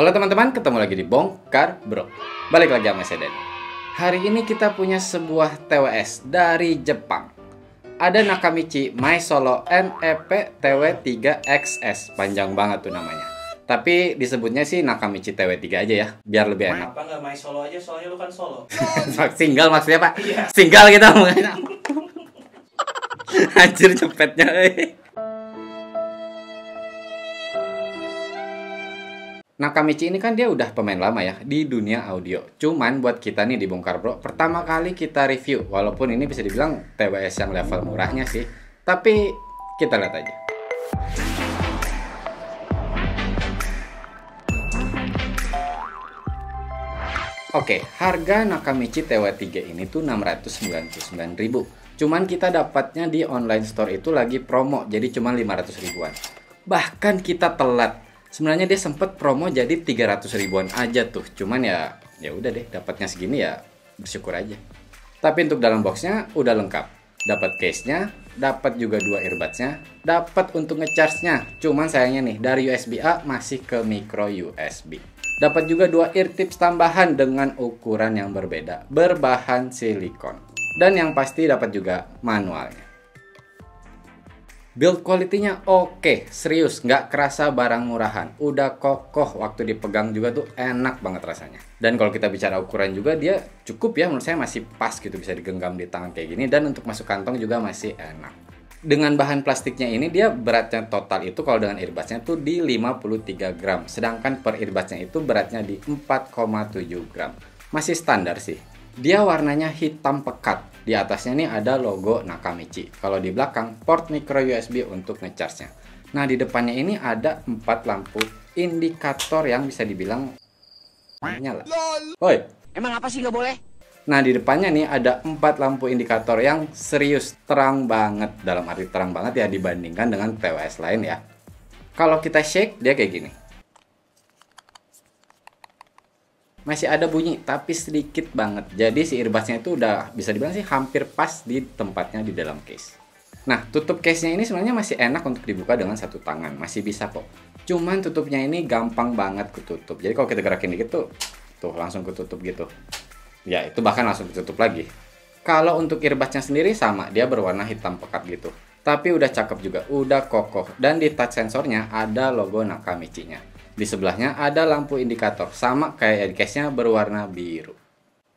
Halo teman-teman, ketemu lagi di Bongkar Bro. Balik lagi sama saya Dani. Hari ini kita punya sebuah TWS dari Jepang. Ada Nakamichi My Solo NEP TW3XS. Panjang banget tuh namanya. Tapi disebutnya sih Nakamichi TW3 aja ya, biar lebih enak. Kenapa nggak My Solo aja, soalnya lu kan solo. Single maksudnya Pak? Iya. Single kita ngomongnya. Anjir cepetnya. Nakamichi ini kan dia udah pemain lama ya di dunia audio. Cuman buat kita nih di Bongkar Bro, pertama kali kita review. Walaupun ini bisa dibilang TWS yang level murahnya sih. Tapi kita lihat aja. Oke, harga Nakamichi TW3 ini tuh 699.000. Cuman kita dapatnya di online store itu lagi promo, jadi cuma 500 ribuan. Bahkan kita telat. Sebenarnya dia sempet promo jadi 300 ribuan aja tuh. Cuman ya udah deh, dapatnya segini ya bersyukur aja. Tapi untuk dalam boxnya udah lengkap. Dapat case-nya, dapat juga 2 earbuds-nya, dapat untuk ngecharge-nya. Cuman sayangnya nih, dari USB-A masih ke micro USB. Dapat juga 2 ear tips tambahan dengan ukuran yang berbeda, berbahan silikon. Dan yang pasti dapat juga manualnya. Build quality-nya oke, serius, nggak kerasa barang murahan. Udah kokoh, waktu dipegang juga tuh enak banget rasanya. Dan kalau kita bicara ukuran juga dia cukup ya, menurut saya masih pas gitu, bisa digenggam di tangan kayak gini. Dan untuk masuk kantong juga masih enak. Dengan bahan plastiknya ini dia beratnya total itu kalau dengan earbuds-nya tuh di 53 gram. Sedangkan per earbuds-nya itu beratnya di 4,7 gram. Masih standar sih. Dia warnanya hitam pekat. Di atasnya nih ada logo Nakamichi. Kalau di belakang port micro USB untuk ngecharge-nya. Nah di depannya ini ada 4 lampu indikator yang bisa dibilang nyala. Woi, Emang apa sih nggak boleh? nah di depannya nih ada 4 lampu indikator yang serius terang banget. Dalam arti terang banget ya dibandingkan dengan TWS lain ya. Kalau kita shake dia kayak gini. Masih ada bunyi tapi sedikit banget. Jadi si earbuds-nya itu udah bisa dibilang sih hampir pas di tempatnya di dalam case. Nah tutup case-nya ini sebenarnya masih enak untuk dibuka dengan satu tangan. Masih bisa kok. Cuman tutupnya ini gampang banget ketutup. Jadi kalau kita gerakin dikit tuh langsung ketutup gitu. Ya itu bahkan langsung ditutup lagi. Kalau untuk earbuds-nya sendiri sama, dia berwarna hitam pekat gitu. Tapi udah cakep juga, udah kokoh. Dan di touch sensornya ada logo Nakamichi-nya. Di sebelahnya ada lampu indikator, sama kayak di case-nya berwarna biru.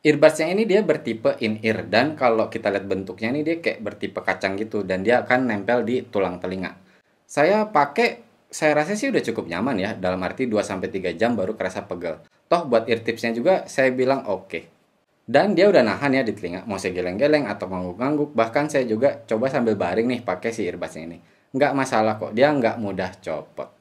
Earbuds-nya ini dia bertipe in-ear, dan kalau kita lihat bentuknya ini dia kayak bertipe kacang gitu, dan dia akan nempel di tulang telinga. Saya rasa sih udah cukup nyaman ya, dalam arti 2-3 jam baru kerasa pegel. Toh buat ear tips-nya juga saya bilang oke. Dan dia udah nahan ya di telinga, mau saya geleng-geleng atau ngangguk-ngangguk, bahkan saya juga coba sambil baring nih pakai si earbuds-nya ini. Nggak masalah kok, dia nggak mudah copot.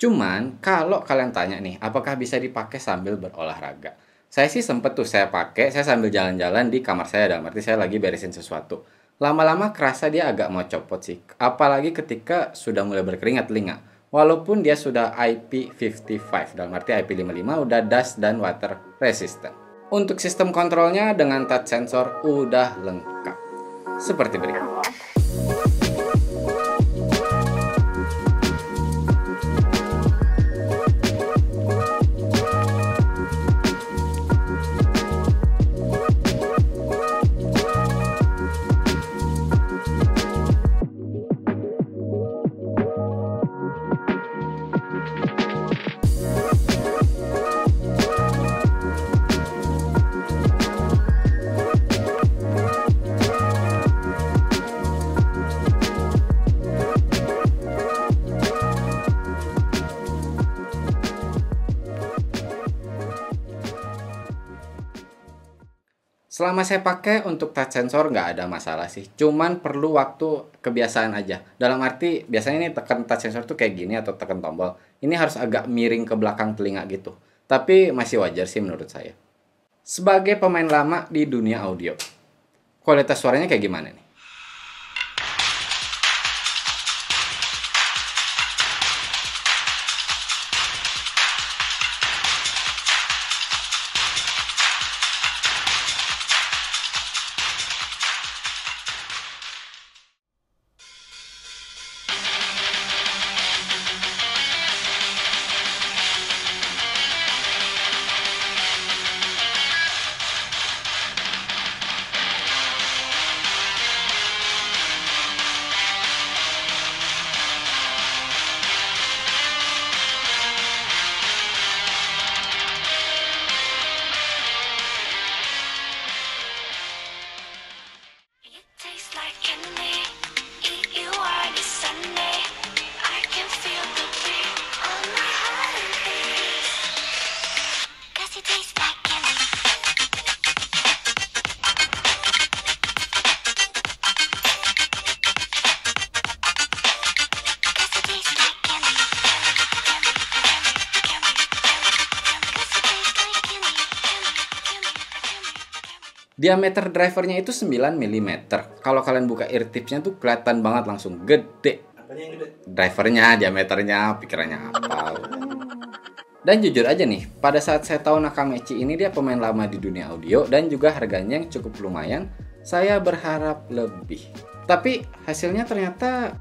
Cuman kalau kalian tanya nih, apakah bisa dipakai sambil berolahraga? Saya sih sempet tuh saya pakai, saya sambil jalan-jalan di kamar saya, dalam arti saya lagi beresin sesuatu. Lama-lama kerasa dia agak mau copot sih, apalagi ketika sudah mulai berkeringat telinga. Walaupun dia sudah IP55, dalam arti IP55 udah dust dan water resistant. Untuk sistem kontrolnya dengan touch sensor udah lengkap. Seperti berikut. Selama saya pakai untuk touch sensor nggak ada masalah sih. Cuman perlu waktu kebiasaan aja. Dalam arti biasanya ini tekan touch sensor tuh kayak gini atau tekan tombol. Ini harus agak miring ke belakang telinga gitu. Tapi masih wajar sih menurut saya. Sebagai pemain lama di dunia audio, kualitas suaranya kayak gimana nih? Diameter drivernya itu 9 mm. Kalau kalian buka ear tipsnya tuh kelihatan banget langsung gede. Apanya yang gede? Drivernya, diameternya, pikirannya apa. Dan jujur aja nih, pada saat saya tahu Nakamichi ini dia pemain lama di dunia audio dan juga harganya yang cukup lumayan, saya berharap lebih. Tapi hasilnya ternyata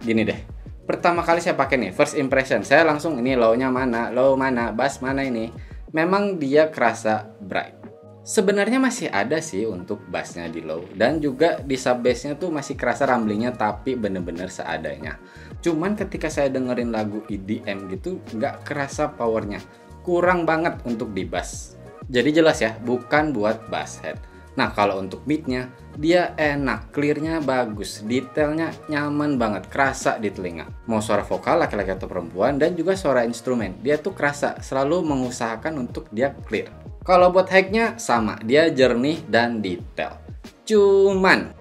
gini deh. Pertama kali saya pakai nih, first impression, saya langsung ini low-nya mana, low mana, bass mana ini. Memang dia kerasa bright. Sebenarnya masih ada sih untuk bassnya di low, dan juga di sub bassnya tuh masih kerasa rumblingnya tapi bener-bener seadanya. Cuman ketika saya dengerin lagu EDM gitu nggak kerasa powernya, kurang banget untuk di bass. Jadi jelas ya, bukan buat bass head. Nah kalau untuk beatnya, dia enak, clearnya bagus, detailnya nyaman banget, kerasa di telinga. Mau suara vokal laki-laki atau perempuan dan juga suara instrumen, dia tuh kerasa, selalu mengusahakan untuk dia clear. Kalau buat high-nya sama, dia jernih dan detail. Cuman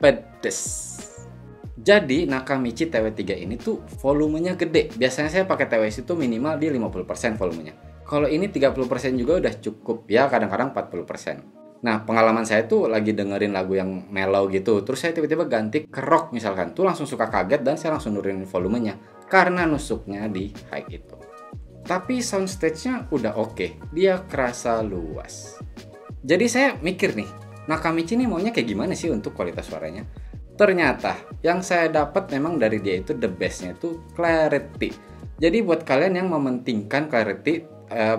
pedes. Jadi Nakamichi TW3 ini tuh volumenya gede. Biasanya saya pakai TWS itu minimal di 50% volumenya. Kalau ini 30% juga udah cukup, ya kadang-kadang 40%. Nah pengalaman saya tuh lagi dengerin lagu yang mellow gitu, terus saya tiba-tiba ganti ke rock misalkan, tuh langsung suka kaget dan saya langsung nurunin volumenya karena nusuknya di high itu. Tapi soundstage-nya udah oke, dia kerasa luas. Jadi saya mikir nih, Nakamichi ini maunya kayak gimana sih untuk kualitas suaranya? Ternyata yang saya dapat memang dari dia itu the best-nya itu clarity. Jadi buat kalian yang mementingkan clarity,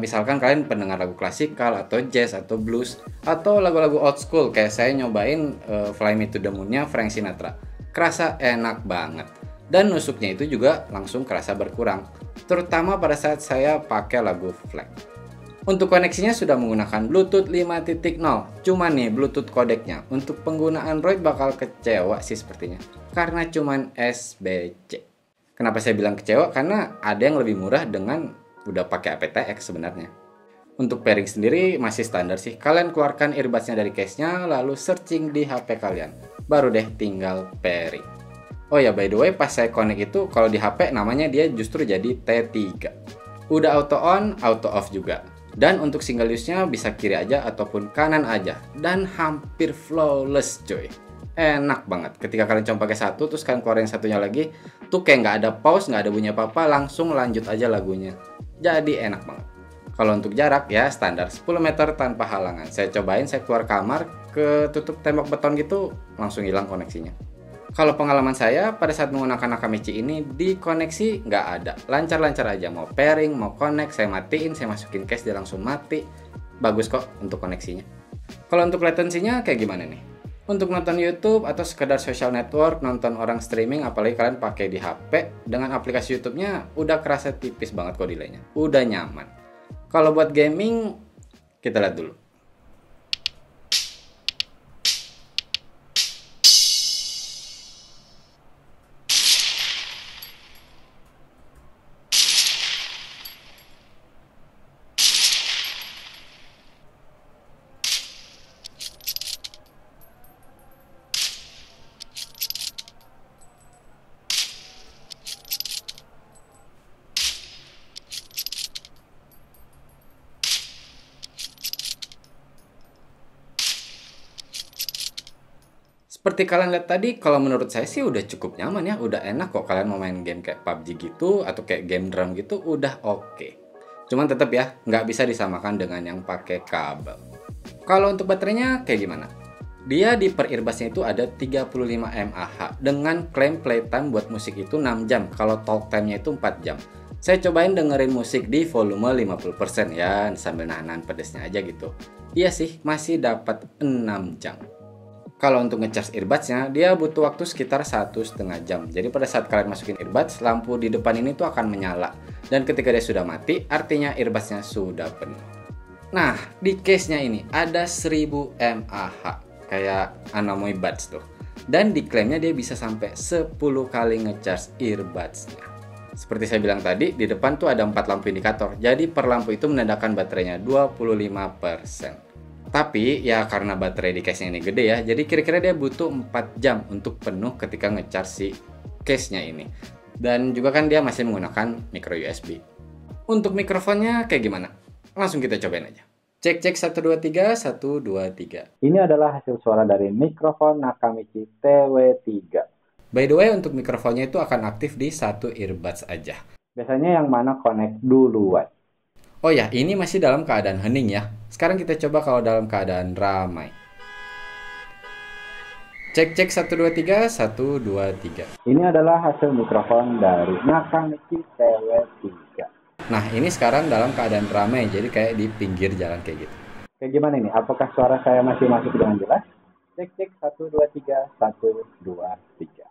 misalkan kalian pendengar lagu klasikal atau jazz atau blues atau lagu-lagu old school kayak saya nyobain Fly Me to the Moon-nya Frank Sinatra, kerasa enak banget. Dan nusuknya itu juga langsung kerasa berkurang, terutama pada saat saya pakai lagu Flag. Untuk koneksinya sudah menggunakan Bluetooth 5.0. Cuman nih Bluetooth kodeknya untuk penggunaan Android bakal kecewa sih sepertinya, karena cuman SBC. Kenapa saya bilang kecewa? Karena ada yang lebih murah dengan udah pakai aptX sebenarnya. Untuk pairing sendiri masih standar sih. Kalian keluarkan earbuds-nya dari case-nya, lalu searching di HP kalian. Baru deh tinggal pairing. Oh ya, by the way, pas saya connect itu, kalau di HP namanya dia justru jadi T3. Udah auto on, auto off juga. Dan untuk single use-nya bisa kiri aja ataupun kanan aja. Dan hampir flawless coy. Enak banget. Ketika kalian cuma pakai satu, terus kalian keluarin satunya lagi, tuh kayak nggak ada pause, nggak ada bunyi apa-apa, langsung lanjut aja lagunya. Jadi enak banget. Kalau untuk jarak ya standar 10 meter tanpa halangan. Saya cobain, saya keluar kamar, ke tutup tembok beton gitu, langsung hilang koneksinya. Kalau pengalaman saya pada saat menggunakan Nakamichi ini, di koneksi nggak ada, lancar-lancar aja. Mau pairing, mau connect, saya matiin, saya masukin case dia langsung mati. Bagus kok untuk koneksinya. Kalau untuk latensinya kayak gimana nih? Untuk nonton YouTube atau sekedar social network, nonton orang streaming, apalagi kalian pakai di HP, dengan aplikasi YouTube-nya udah kerasa tipis banget kok delaynya, udah nyaman. Kalau buat gaming, kita lihat dulu. Seperti kalian lihat tadi, kalau menurut saya sih udah cukup nyaman ya, udah enak kok kalian mau main game kayak PUBG gitu atau kayak game drum gitu, udah oke. Cuman tetap ya, nggak bisa disamakan dengan yang pakai kabel. Kalau untuk baterainya kayak gimana? Dia di per earbuds-nya itu ada 35 mAh dengan klaim playtime buat musik itu 6 jam, kalau talk time-nya itu 4 jam. Saya cobain dengerin musik di volume 50% ya, sambil nahan pedesnya aja gitu. Iya sih, masih dapat 6 jam. Kalau untuk ngecas earbuds-nya, dia butuh waktu sekitar 1,5 jam. Jadi pada saat kalian masukin earbuds, lampu di depan ini tuh akan menyala. Dan ketika dia sudah mati, artinya earbuds-nya sudah penuh. Nah, di case-nya ini ada 1000 mAh, kayak Anamoi Buds tuh. Dan diklaimnya dia bisa sampai 10 kali ngecas earbuds-nya. Seperti saya bilang tadi, di depan tuh ada 4 lampu indikator. Jadi per lampu itu menandakan baterainya 25%. Tapi ya karena baterai di case-nya ini gede ya, jadi kira-kira dia butuh 4 jam untuk penuh ketika nge-charge si case-nya ini. Dan juga kan dia masih menggunakan micro USB. Untuk mikrofonnya kayak gimana? Langsung kita cobain aja. Cek cek 1 2 3 1 2 3. Ini adalah hasil suara dari mikrofon Nakamichi TW3. By the way, untuk mikrofonnya itu akan aktif di satu earbuds aja. Biasanya yang mana connect duluan? Oh ya, ini masih dalam keadaan hening ya. Sekarang kita coba kalau dalam keadaan ramai. Cek cek 1 2 3 1 2 3. Ini adalah hasil mikrofon dari Nakamichi TW3. Nah, ini sekarang dalam keadaan ramai, jadi kayak di pinggir jalan kayak gitu. Kayak gimana ini? Apakah suara saya masih masuk dengan jelas? Cek cek 1 2 3 1 2 3.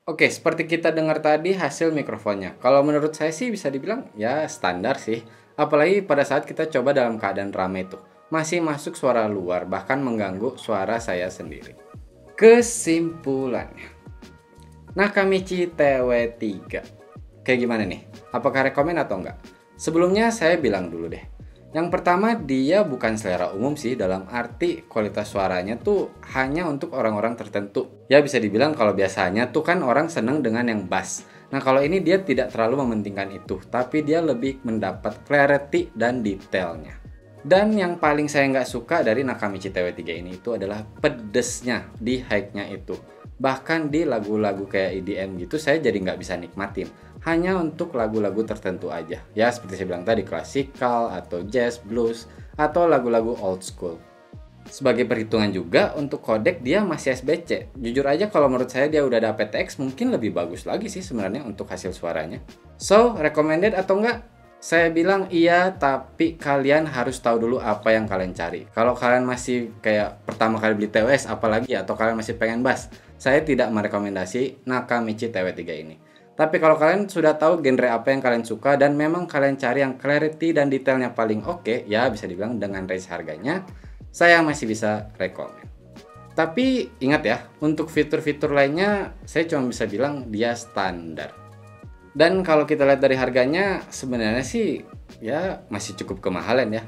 Oke, seperti kita dengar tadi hasil mikrofonnya. Kalau menurut saya sih bisa dibilang ya standar sih. Apalagi pada saat kita coba dalam keadaan ramai tuh. Masih masuk suara luar, bahkan mengganggu suara saya sendiri. Kesimpulannya, Nakamichi TW3 kayak gimana nih? Apakah rekomen atau enggak? Sebelumnya saya bilang dulu deh. Yang pertama, dia bukan selera umum sih, dalam arti kualitas suaranya tuh hanya untuk orang-orang tertentu. Ya bisa dibilang kalau biasanya tuh kan orang seneng dengan yang bass. Nah kalau ini dia tidak terlalu mementingkan itu, tapi dia lebih mendapat clarity dan detailnya. Dan yang paling saya nggak suka dari Nakamichi TW3 ini itu adalah pedesnya di high-nya itu. Bahkan di lagu-lagu kayak EDM gitu saya jadi nggak bisa nikmatin. Hanya untuk lagu-lagu tertentu aja. Ya seperti saya bilang tadi, klasikal atau jazz, blues, atau lagu-lagu old school. Sebagai perhitungan juga untuk codec dia masih SBC. Jujur aja kalau menurut saya dia udah ada aptX mungkin lebih bagus lagi sih sebenarnya untuk hasil suaranya. So, recommended atau enggak? Saya bilang iya, tapi kalian harus tahu dulu apa yang kalian cari. Kalau kalian masih kayak pertama kali beli TWS apalagi, atau kalian masih pengen bass, saya tidak merekomendasi Nakamichi TW3 ini. Tapi kalau kalian sudah tahu genre apa yang kalian suka dan memang kalian cari yang clarity dan detailnya paling oke, ya bisa dibilang dengan range harganya, saya masih bisa rekomen. Tapi ingat ya, untuk fitur-fitur lainnya saya cuma bisa bilang dia standar. Dan kalau kita lihat dari harganya sebenarnya sih ya masih cukup kemahalan ya.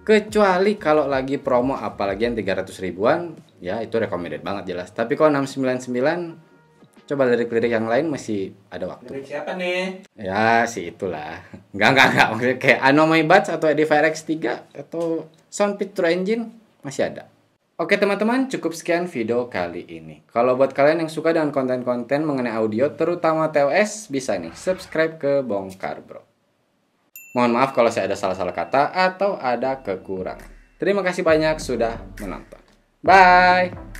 Kecuali kalau lagi promo apalagi yang 300 ribuan, ya itu recommended banget jelas. Tapi kalau 699, coba lirik-lirik yang lain masih ada waktu. Lirik siapa nih? Ya sih itulah. Enggak. Maksudnya kayak Anomai Buds atau Edifier X3 atau Sound Picture Engine masih ada. Oke teman-teman, cukup sekian video kali ini. Kalau buat kalian yang suka dengan konten-konten mengenai audio, terutama TOS, bisa nih subscribe ke Bongkar Bro. Mohon maaf kalau saya ada salah-salah kata atau ada kekurangan. Terima kasih banyak sudah menonton. Bye!